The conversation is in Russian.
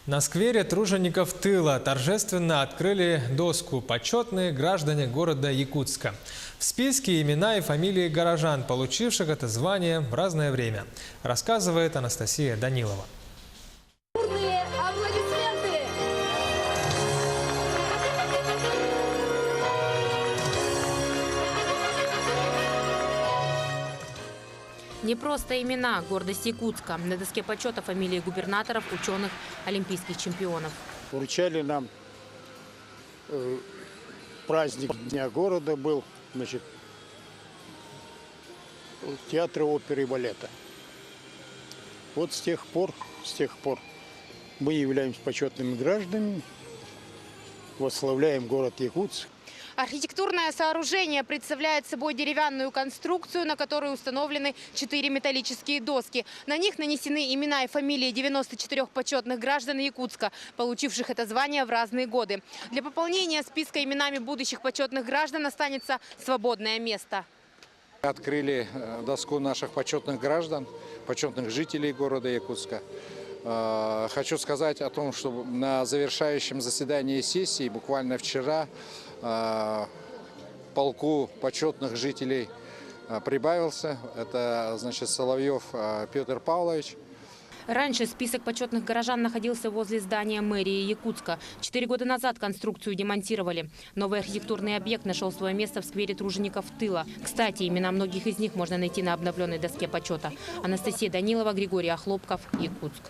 На сквере тружеников тыла торжественно открыли доску «Почетные граждане города Якутска». В списке имена и фамилии горожан, получивших это звание в разное время, рассказывает Анастасия Данилова. Бурные аплодисменты! Не просто имена, гордость Якутска. На доске почета фамилии губернаторов, ученых, олимпийских чемпионов. Вручали нам праздник Дня города был, значит, театра оперы и балета. Вот с тех пор мы являемся почетными гражданами, восславляем город Якутск. Архитектурное сооружение представляет собой деревянную конструкцию, на которой установлены 4 металлические доски. На них нанесены имена и фамилии 94 почетных граждан Якутска, получивших это звание в разные годы. Для пополнения списка именами будущих почетных граждан останется свободное место. Открыли доску наших почетных граждан, почетных жителей города Якутска. Хочу сказать о том, что на завершающем заседании сессии буквально вчера полку почетных жителей прибавился. Это, значит, Соловьев Петр Павлович. Раньше список почетных горожан находился возле здания мэрии Якутска. 4 года назад конструкцию демонтировали. Новый архитектурный объект нашел свое место в сквере тружеников тыла. Кстати, имена многих из них можно найти на обновленной доске почета. Анастасия Данилова, Григорий Охлопков, Якутск.